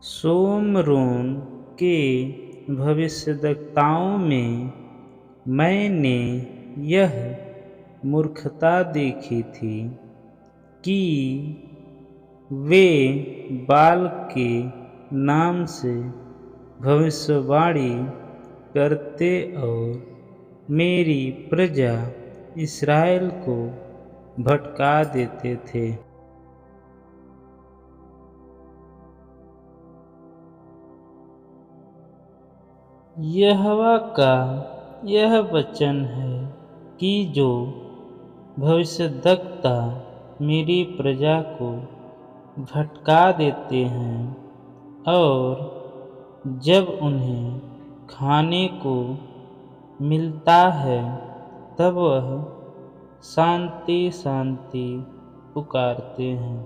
सोमरोन के भविष्यद्वक्ताओं में मैंने यह मूर्खता देखी थी कि वे बाल के नाम से भविष्यवाणी करते और मेरी प्रजा इस्राएल को भटका देते थे। यहोवा का यह वचन है कि जो भविष्यद्वक्ता मेरी प्रजा को भटका देते हैं और जब उन्हें खाने को मिलता है तब वह शांति शांति पुकारते हैं,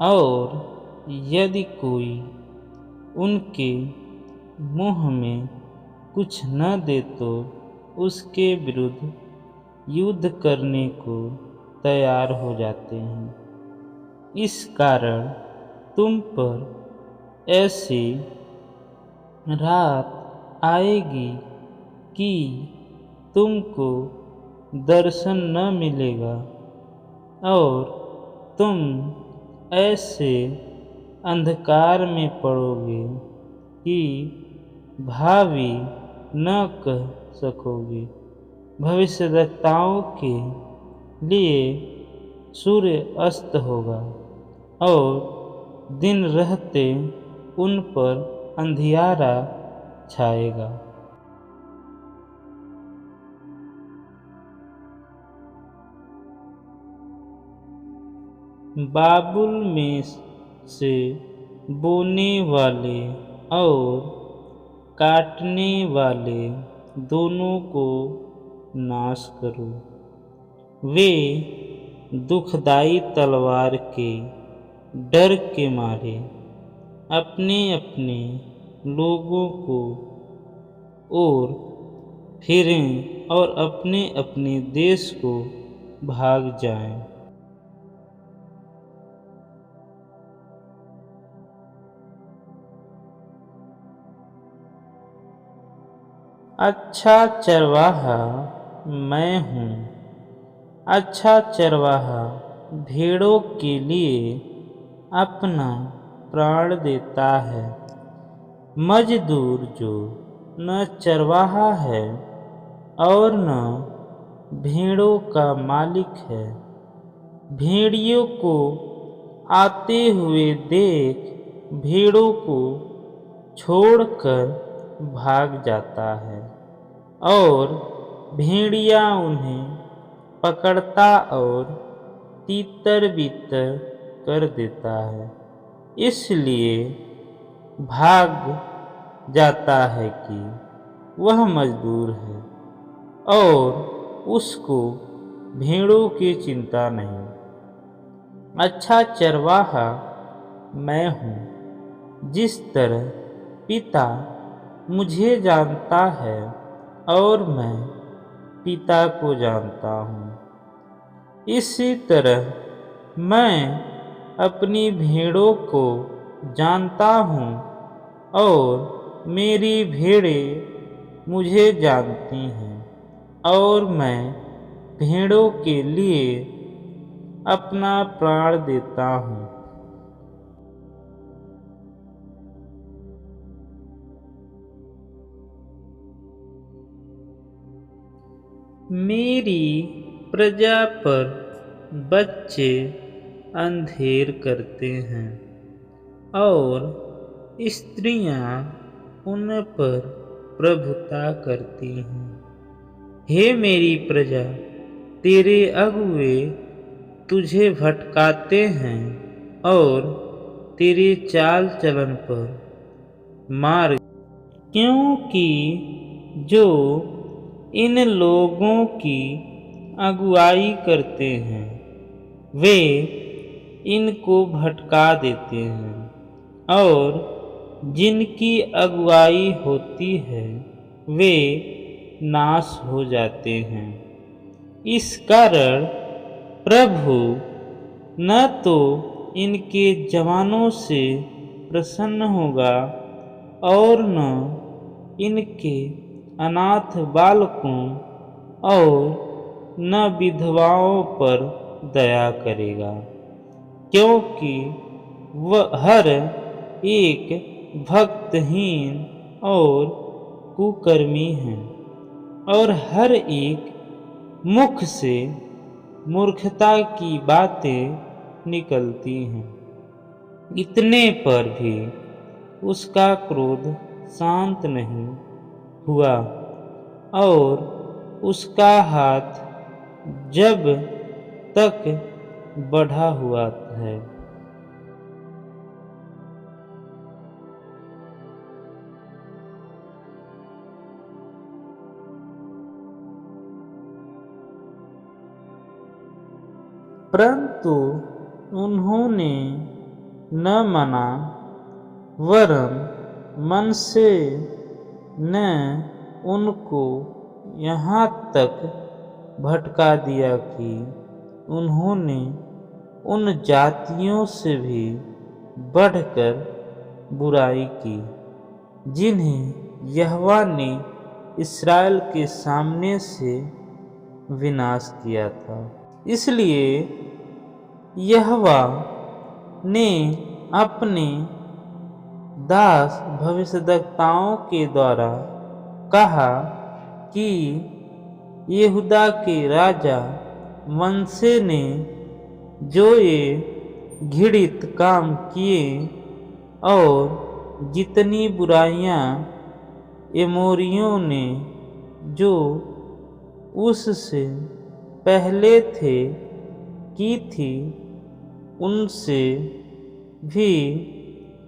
और यदि कोई उनके मुंह में कुछ न दे तो उसके विरुद्ध युद्ध करने को तैयार हो जाते हैं। इस कारण तुम पर ऐसी रात आएगी कि तुमको दर्शन न मिलेगा और तुम ऐसे अंधकार में पड़ोगे कि भावी न कह सकोगे। भविष्यद्वक्ताओं के लिए सूर्य अस्त होगा और दिन रहते उन पर अंधियारा छाएगा। बाबुल में से बोने वाले और काटने वाले दोनों को नाश करो। वे दुखदाई तलवार के डर के मारे अपने अपने लोगों को ओर फिरें और अपने अपने देश को भाग जाएं। अच्छा चरवाहा मैं हूँ। अच्छा चरवाहा भेड़ों के लिए अपना प्राण देता है। मजदूर जो न चरवाहा है और न भेड़ों का मालिक है, भेड़ियों को आते हुए देख भेड़ों को छोड़कर भाग जाता है और भेड़िया उन्हें पकड़ता और तीतर बीतर कर देता है। इसलिए भाग जाता है कि वह मजदूर है और उसको भेड़ों की चिंता नहीं। अच्छा चरवाहा मैं हूँ। जिस तरह पिता मुझे जानता है और मैं पिता को जानता हूँ, इसी तरह मैं अपनी भेड़ों को जानता हूँ और मेरी भेड़ें मुझे जानती हैं और मैं भेड़ों के लिए अपना प्राण देता हूँ। मेरी प्रजा पर बच्चे अंधेर करते हैं और स्त्रियां उन पर प्रभुता करती हैं। हे मेरी प्रजा, तेरे अगुए तुझे भटकाते हैं और तेरे चाल चलन पर मार, क्योंकि जो इन लोगों की अगुवाई करते हैं वे इनको भटका देते हैं और जिनकी अगुवाई होती है वे नाश हो जाते हैं। इस कारण प्रभु न तो इनके जवानों से प्रसन्न होगा और न इनके अनाथ बालकों और न विधवाओं पर दया करेगा, क्योंकि वह हर एक भक्तहीन और कुकर्मी है और हर एक मुख से मूर्खता की बातें निकलती हैं। इतने पर भी उसका क्रोध शांत नहीं हुआ और उसका हाथ जब तक बढ़ा हुआ है। परंतु उन्होंने न माना, वरन मन से न उनको यहाँ तक भटका दिया कि उन्होंने उन जातियों से भी बढ़कर बुराई की जिन्हें यहोवा ने इस्राएल के सामने से विनाश किया था। इसलिए यहोवा ने अपने दास भविष्यद्वक्ताओं के द्वारा कहा कि यहूदा के राजा मनश्शे ने जो ये घृणित काम किए और जितनी बुराइयां एमोरियों ने जो उससे पहले थे की थी, उनसे भी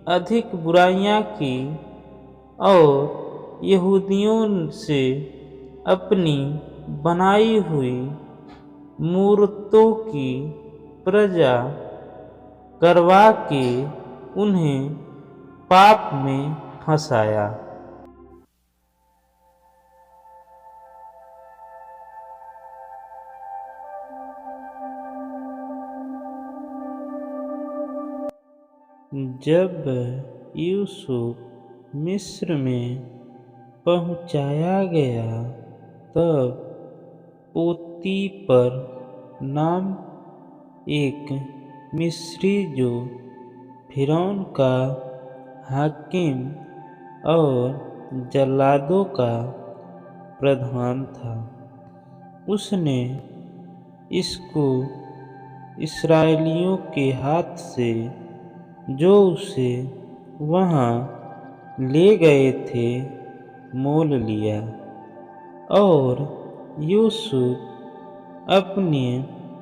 अधिक बुराइयां की और यहूदियों से अपनी बनाई हुई मूर्तों की पूजा करवा के उन्हें पाप में फंसाया। जब यूसुफ मिस्र में पहुंचाया गया, तब पोतीपर नाम एक मिस्री जो फिरौन का हाकिम और जल्लादों का प्रधान था, उसने इसको इस्राएलियों के हाथ से जो उसे वहाँ ले गए थे मोल लिया और यूसुफ अपने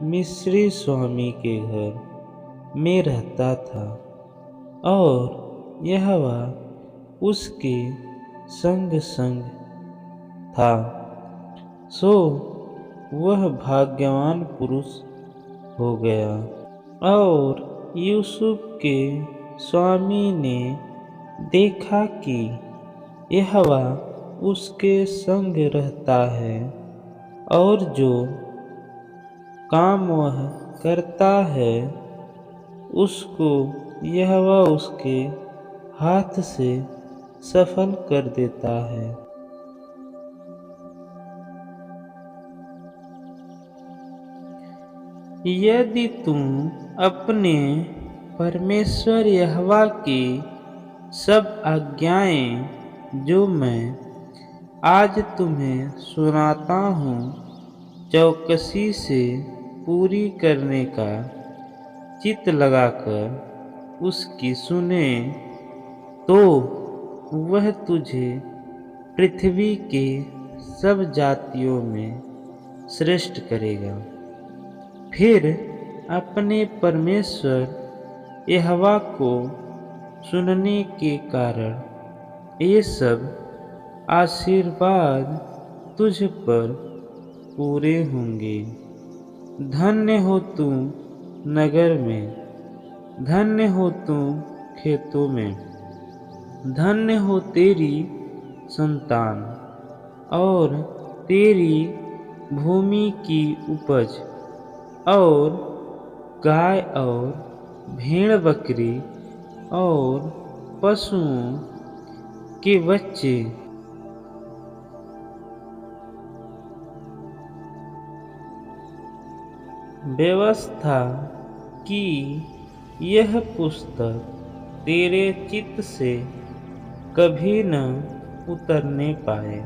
मिस्री स्वामी के घर में रहता था और यहोवा उसके संग संग था। सो वह भाग्यवान पुरुष हो गया और यूसुफ के स्वामी ने देखा कि यहोवा उसके संग रहता है और जो काम वह करता है उसको यहोवा उसके हाथ से सफल कर देता है। यदि तुम अपने परमेश्वर यहोवा की सब आज्ञाएं जो मैं आज तुम्हें सुनाता हूँ चौकसी से पूरी करने का चित्त लगाकर उसकी सुने, तो वह तुझे पृथ्वी के सब जातियों में श्रेष्ठ करेगा। फिर अपने परमेश्वर यहोवा को सुनने के कारण ये सब आशीर्वाद तुझ पर पूरे होंगे। धन्य हो तू नगर में, धन्य हो तू खेतों में, धन्य हो तेरी संतान और तेरी भूमि की उपज और गाय और भेड़ बकरी और पशुओं के बच्चे व्यवस्था कि यह पुस्तक तेरे चित्त से कभी न उतरने पाए।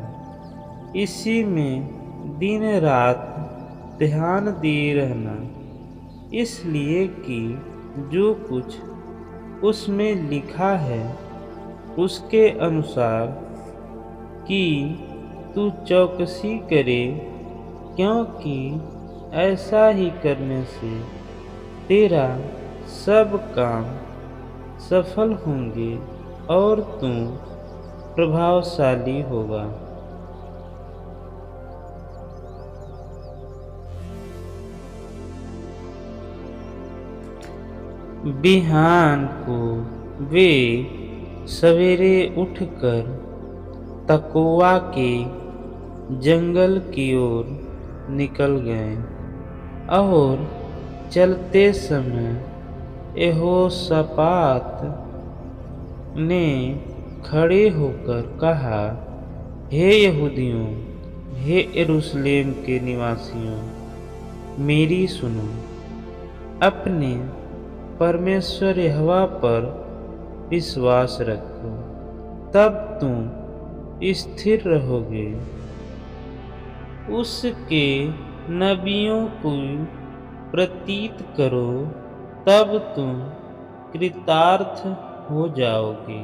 इसी में दिन रात ध्यान दिए रहना, इसलिए कि जो कुछ उसमें लिखा है उसके अनुसार कि तू चौकसी करे, क्योंकि ऐसा ही करने से तेरा सब काम सफल होंगे और तू प्रभावशाली होगा। बिहान को वे सवेरे उठकर तकोआ के जंगल की ओर निकल गए और चलते समय यहोशापात ने खड़े होकर कहा, हे यहूदियों, हे यरूशलेम के निवासियों, मेरी सुनो। अपने परमेश्वर यहोवा पर विश्वास रखो, तब तुम स्थिर रहोगे। उसके नबियों को प्रतीत करो, तब तुम कृतार्थ हो जाओगे।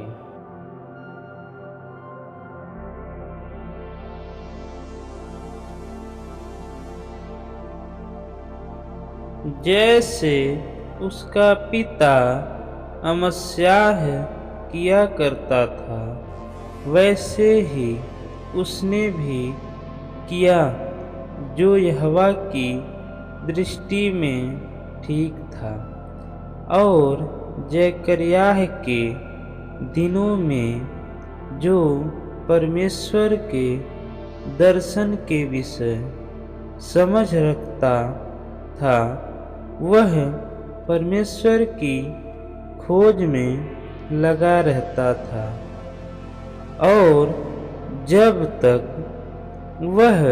जैसे उसका पिता अमस्याह किया करता था, वैसे ही उसने भी किया जो यहोवा की दृष्टि में ठीक था। और जकर्याह के दिनों में जो परमेश्वर के दर्शन के विषय समझ रखता था, वह परमेश्वर की खोज में लगा रहता था, और जब तक वह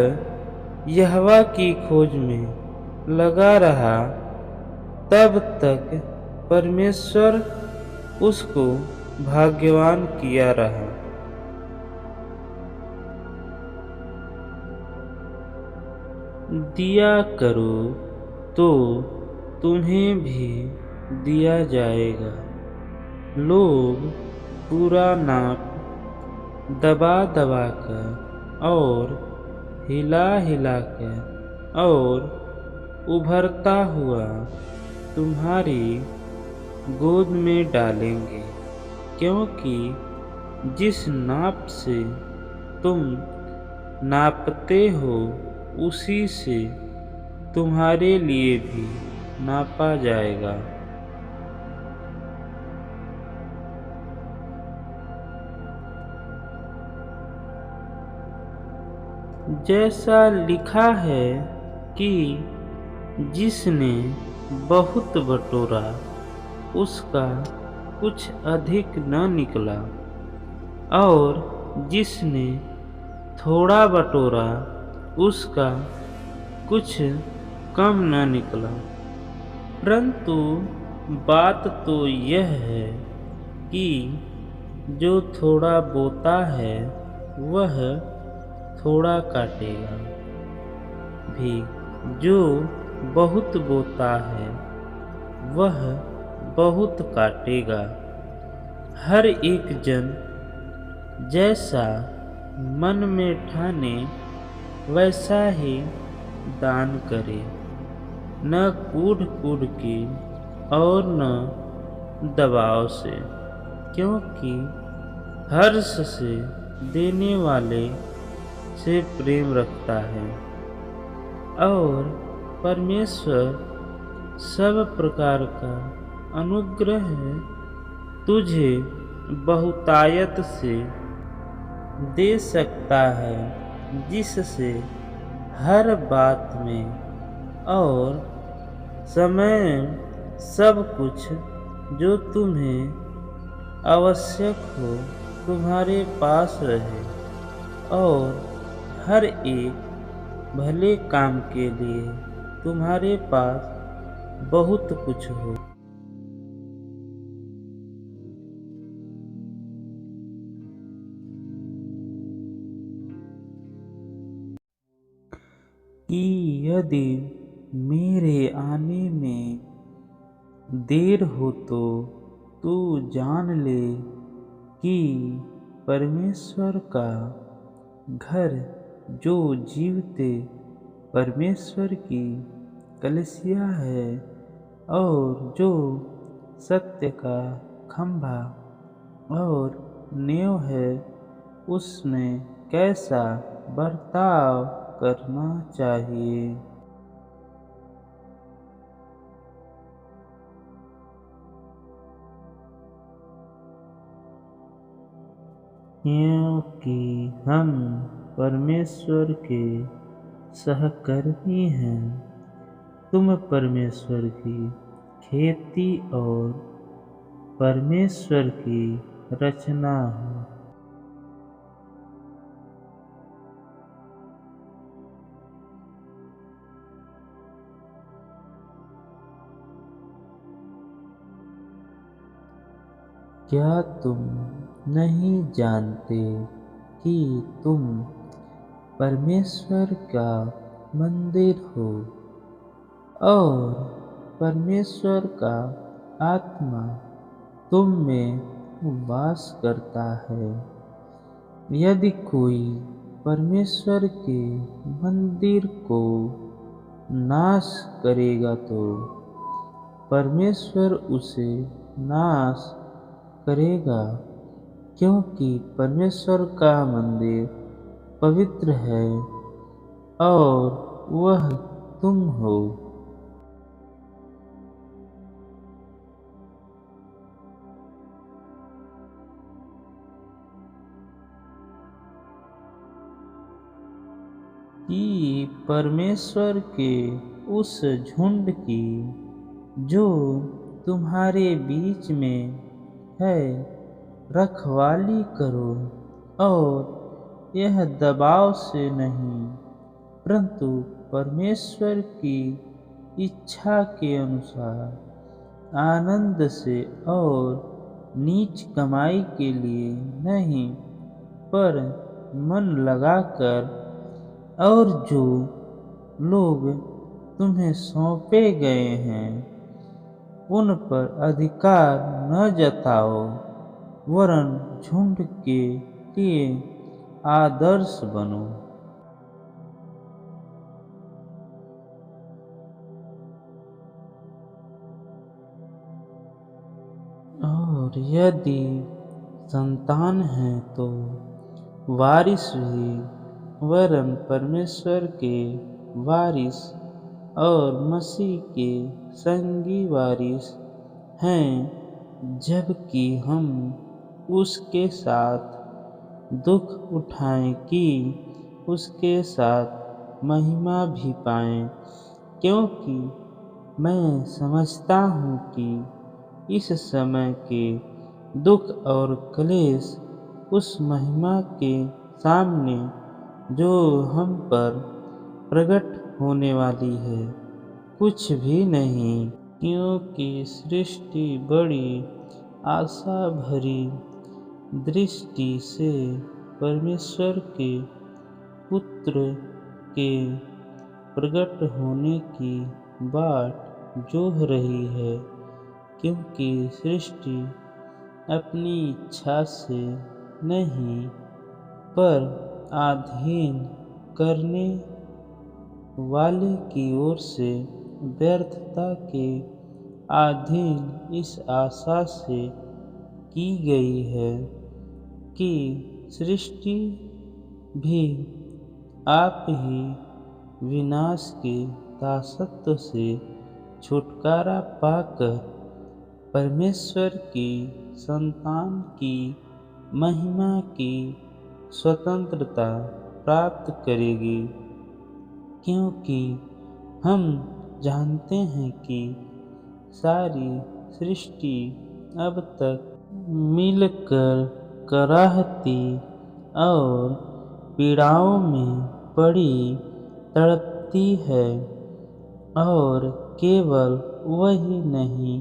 यहोवा की खोज में लगा रहा, तब तक परमेश्वर उसको भाग्यवान किया रहा। दिया करो तो तुम्हें भी दिया जाएगा। लोग पूरा नाप दबा दबा कर और हिला हिला कर और उभरता हुआ तुम्हारी गोद में डालेंगे, क्योंकि जिस नाप से तुम नापते हो उसी से तुम्हारे लिए भी नापा जाएगा। जैसा लिखा है कि जिसने बहुत बटोरा उसका कुछ अधिक न निकला, और जिसने थोड़ा बटोरा उसका कुछ कम न निकला। परंतु बात तो यह है कि जो थोड़ा बोता है वह थोड़ा काटेगा भी, जो बहुत बोता है वह बहुत काटेगा। हर एक जन जैसा मन में ठाने वैसा ही दान करे, न कूढ़ कूढ़ के और न दबाव से, क्योंकि हर्ष से देने वाले से प्रेम रखता है, और परमेश्वर सब प्रकार का अनुग्रह तुझे बहुतायत से दे सकता है, जिससे हर बात में और समय सब कुछ जो तुम्हें आवश्यक हो तुम्हारे पास रहे और हर एक भले काम के लिए तुम्हारे पास बहुत कुछ हो। कि यदि मेरे आने में देर हो तो तू जान ले कि परमेश्वर का घर जो जीवते परमेश्वर की कलीसिया है और जो सत्य का खंभा और नींव है, उसमें कैसा बर्ताव करना चाहिए। क्योंकि हम परमेश्वर के सहकर्मी हैं, तुम परमेश्वर की खेती और परमेश्वर की रचना हो। क्या तुम नहीं जानते कि तुम परमेश्वर का मंदिर हो और परमेश्वर का आत्मा तुम में वास करता है? यदि कोई परमेश्वर के मंदिर को नाश करेगा तो परमेश्वर उसे नाश करेगा, क्योंकि परमेश्वर का मंदिर पवित्र है और वह तुम हो। कि परमेश्वर के उस झुंड की जो तुम्हारे बीच में है रखवाली करो और यह दबाव से नहीं परंतु परमेश्वर की इच्छा के अनुसार आनंद से और नीच कमाई के लिए नहीं पर मन लगाकर, और जो लोग तुम्हें सौंपे गए हैं उन पर अधिकार न जताओ वरन झुंड के लिए आदर्श बनो। और यदि संतान है तो वारिस भी, वरन परमेश्वर के वारिस और मसीह के संगी वारिस हैं, जबकि हम उसके साथ दुख उठाएं कि उसके साथ महिमा भी पाएं। क्योंकि मैं समझता हूँ कि इस समय के दुख और क्लेश उस महिमा के सामने जो हम पर प्रकट होने वाली है कुछ भी नहीं। क्योंकि सृष्टि बड़ी आशा भरी दृष्टि से परमेश्वर के पुत्र के प्रकट होने की बाट जोह रही है। क्योंकि सृष्टि अपनी इच्छा से नहीं पर अधीन करने वाले की ओर से व्यर्थता के अधीन इस आशा से की गई है कि सृष्टि भी आप ही विनाश के दासत्व से छुटकारा पाकर परमेश्वर की संतान की महिमा की स्वतंत्रता प्राप्त करेगी। क्योंकि हम जानते हैं कि सारी सृष्टि अब तक मिलकर कराहती और पीड़ाओं में पड़ी तड़पती है। और केवल वही नहीं,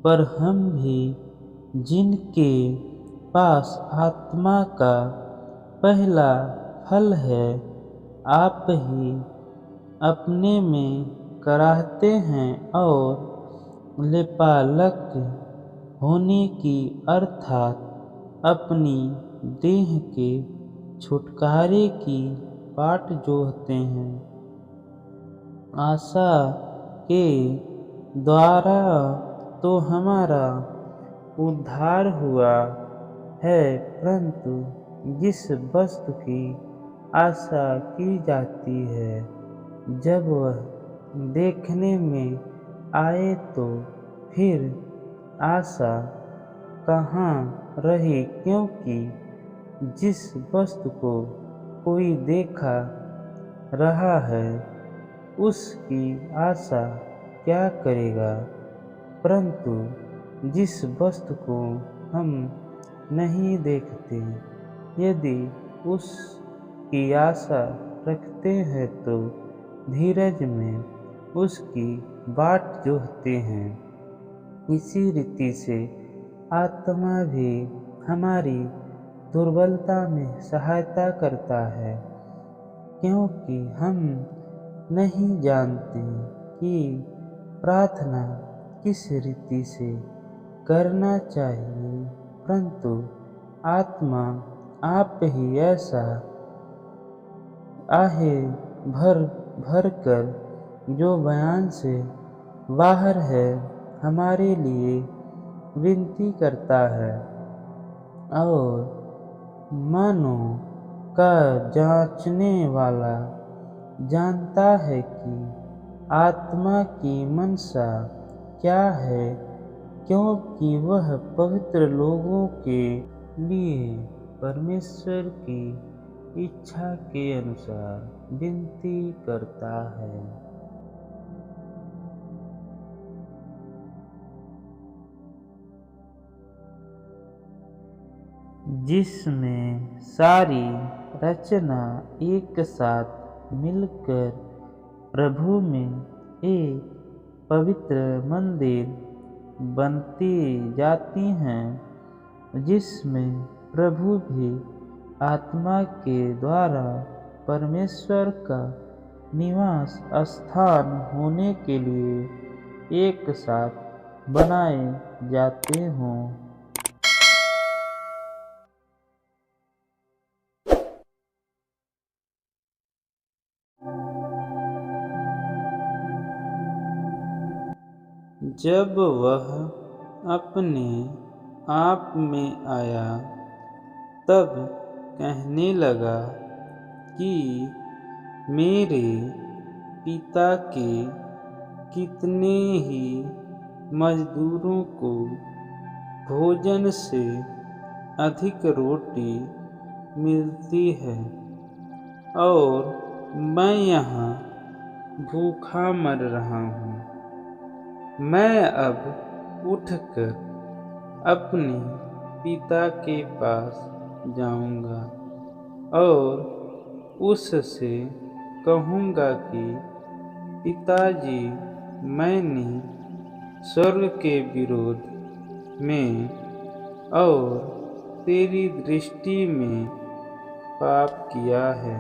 पर हम भी, जिनके पास आत्मा का पहला फल है, आप ही अपने में कराहते हैं और लेपालक होने की अर्थात अपनी देह के छुटकारे की बाट जोहते हैं। आशा के द्वारा तो हमारा उद्धार हुआ है, परंतु जिस वस्तु की आशा की जाती है, जब वह देखने में आए तो फिर आशा कहाँ रही, क्योंकि जिस वस्तु को कोई देखा रहा है उसकी आशा क्या करेगा। परंतु जिस वस्तु को हम नहीं देखते, यदि उसकी आशा रखते हैं तो धीरज में उसकी बाट जोहते हैं। इसी रीति से आत्मा भी हमारी दुर्बलता में सहायता करता है, क्योंकि हम नहीं जानते कि प्रार्थना किस रीति से करना चाहिए, परंतु आत्मा आप ही ऐसा आहे भर भर कर जो बयान से बाहर है हमारे लिए विनती करता है। और मानो का जांचने वाला जानता है कि आत्मा की मनसा क्या है, क्योंकि वह पवित्र लोगों के लिए परमेश्वर की इच्छा के अनुसार विनती करता है। जिसमें सारी रचना एक साथ मिलकर प्रभु में एक पवित्र मंदिर बनती जाती हैं, जिसमें प्रभु भी आत्मा के द्वारा परमेश्वर का निवास स्थान होने के लिए एक साथ बनाए जाते हों। जब वह अपने आप में आया, तब कहने लगा कि मेरे पिता के कितने ही मजदूरों को भोजन से अधिक रोटी मिलती है, और मैं यहाँ भूखा मर रहा हूँ। मैं अब उठकर अपने पिता के पास जाऊंगा और उससे कहूँगा कि पिताजी, मैंने स्वर्ग के विरोध में और तेरी दृष्टि में पाप किया है।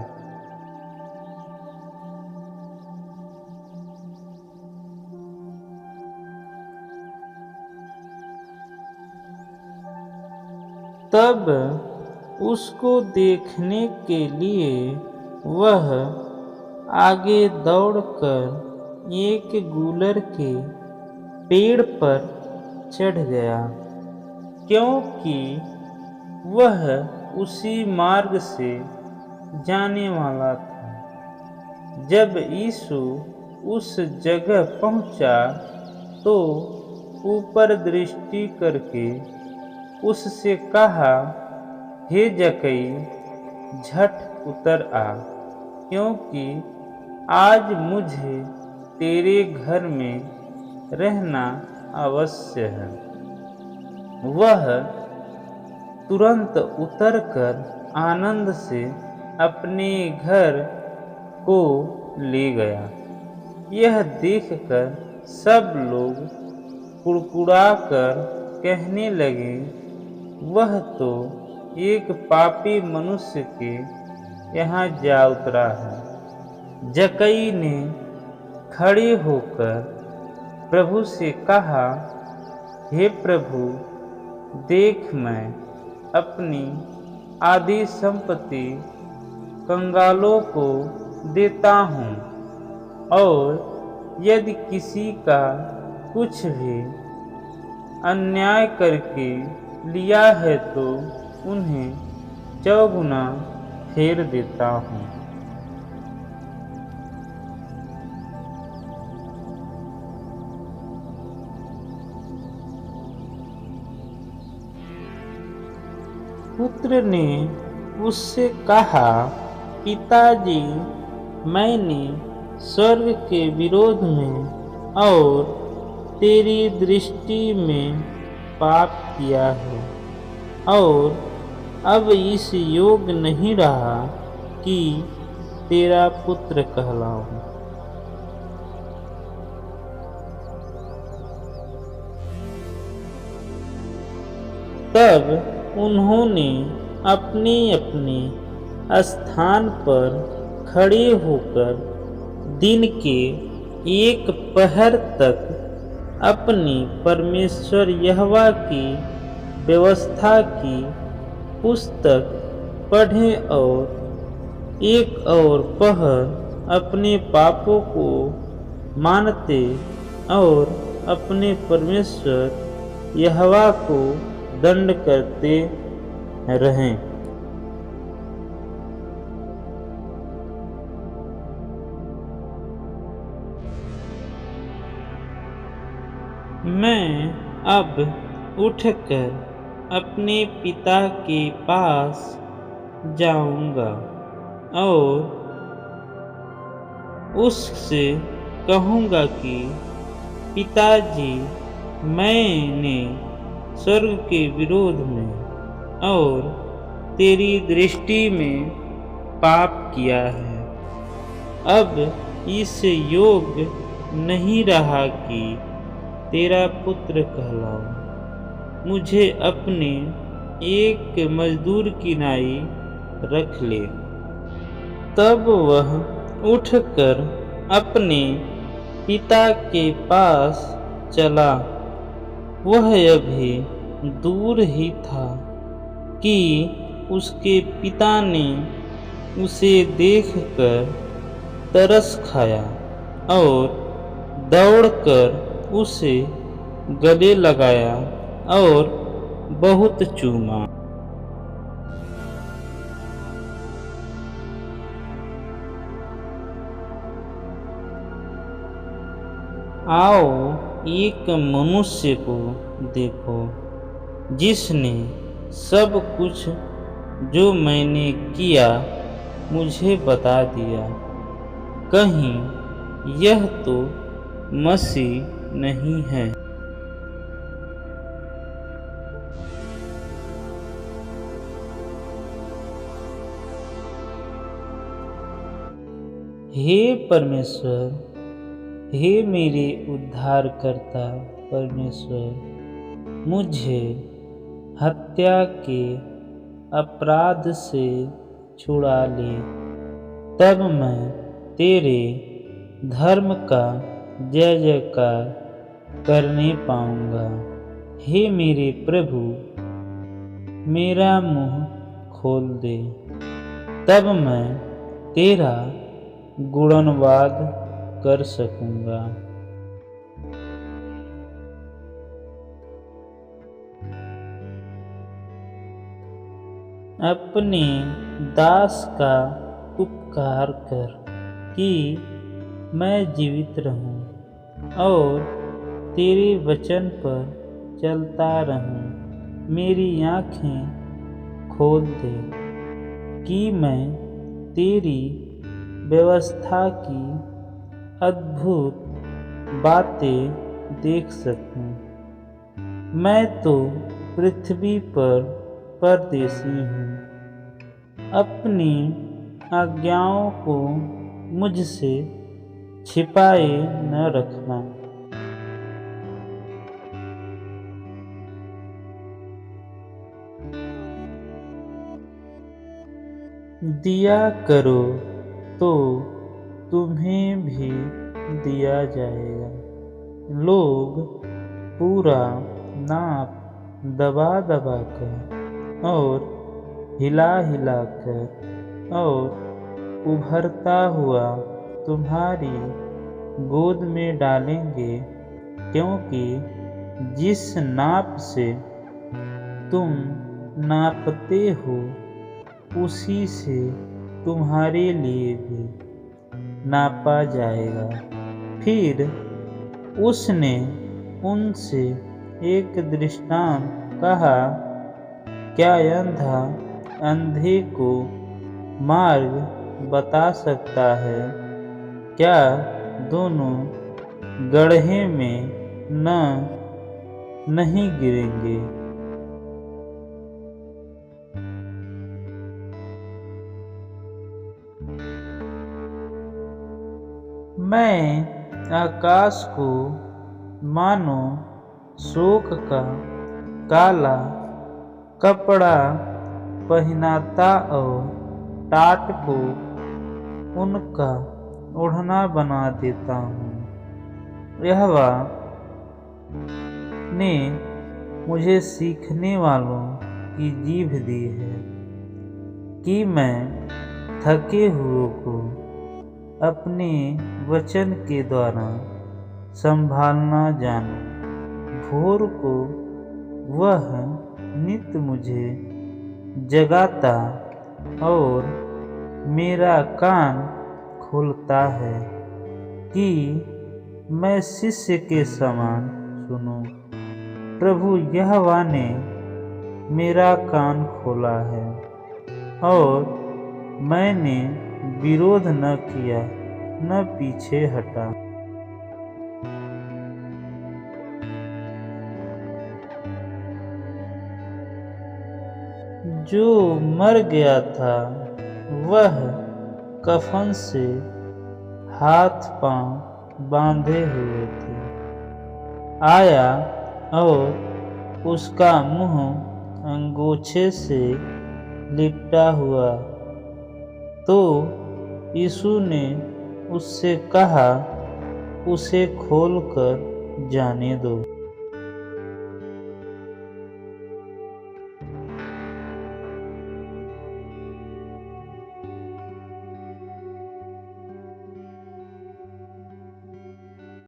तब उसको देखने के लिए वह आगे दौड़कर एक गूलर के पेड़ पर चढ़ गया, क्योंकि वह उसी मार्ग से जाने वाला था। जब यीशु उस जगह पहुंचा तो ऊपर दृष्टि करके उससे कहा, हे जक्कई, झट उतर आ, क्योंकि आज मुझे तेरे घर में रहना अवश्य है। वह तुरंत उतरकर आनंद से अपने घर को ले गया। यह देखकर सब लोग कुड़कुड़ाकर कहने लगे, वह तो एक पापी मनुष्य के यहाँ जा उतरा है। जक्कई ने खड़े होकर प्रभु से कहा, हे प्रभु, देख, मैं अपनी आधी संपत्ति कंगालों को देता हूँ, और यदि किसी का कुछ भी अन्याय करके लिया है तो उन्हें चौगुना फेर देता हूँ। पुत्र ने उससे कहा, पिताजी, मैंने स्वर्ग के विरोध में और तेरी दृष्टि में पाप किया है, और अब इस योग नहीं रहा कि तेरा पुत्र कहलाऊं। तब उन्होंने अपने अपने स्थान पर खड़े होकर दिन के एक पहर तक अपने परमेश्वर यहोवा की व्यवस्था की पुस्तक पढ़े, और एक और पहर अपने पापों को मानते और अपने परमेश्वर यहोवा को दंड करते रहें। मैं अब उठकर अपने पिता के पास जाऊंगा और उससे कहूंगा कि पिताजी, मैंने स्वर्ग के विरोध में और तेरी दृष्टि में पाप किया है। अब इस योग नहीं रहा कि तेरा पुत्र कहलाऊं। मुझे अपने एक मजदूर की नाई रख ले। तब वह उठकर अपने पिता के पास चला। वह अभी दूर ही था कि उसके पिता ने उसे देखकर तरस खाया और दौड़कर उसे गले लगाया और बहुत चूमा। आओ, एक मनुष्य को देखो जिसने सब कुछ जो मैंने किया मुझे बता दिया। कहीं यह तो मसीह नहीं है? हे परमेश्वर, हे मेरे उद्धारकर्ता परमेश्वर, मुझे हत्या के अपराध से छुड़ा ले, तब मैं तेरे धर्म का जय जयकार करने पाऊंगा। हे मेरे प्रभु, मेरा मुंह खोल दे, तब मैं तेरा गुणवाद कर सकूंगा। अपने दास का उपकार कर कि मैं जीवित रहूं और तेरे वचन पर चलता रहूं। मेरी आँखें खोल दे कि मैं तेरी व्यवस्था की अद्भुत बातें देख सकूं। मैं तो पृथ्वी पर परदेसी हूँ। अपनी आज्ञाओं को मुझसे छिपाए न रखना। दिया करो तो तुम्हें भी दिया जाएगा। लोग पूरा नाप दबा दबा कर और हिला हिला कर और उभरता हुआ तुम्हारी गोद में डालेंगे, क्योंकि जिस नाप से तुम नापते हो उसी से तुम्हारे लिए भी नापा जाएगा। फिर उसने उनसे एक दृष्टांत कहा, क्या अंधा अंधे को मार्ग बता सकता है? क्या दोनों गड्ढे में नहीं गिरेंगे? मैं आकाश को मानो शोक का काला कपड़ा पहनाता और टाट को उनका ओढ़ना बना देता हूँ। यहोवा ने मुझे सीखने वालों की जीभ दी है कि मैं थके हुओं को अपने वचन के द्वारा संभालना जानूं। भोर को वह नित्य मुझे जगाता और मेरा कान खोलता है कि मैं शिष्य के समान सुनूं। प्रभु यहोवा ने मेरा कान खोला है और मैंने विरोध न किया न पीछे हटा। जो मर गया था वह कफन से हाथ पांव बांधे हुए थे, आया और उसका मुंह अंगोछे से लिपटा हुआ। तो यीशु ने उससे कहा, उसे खोलकर जाने दो।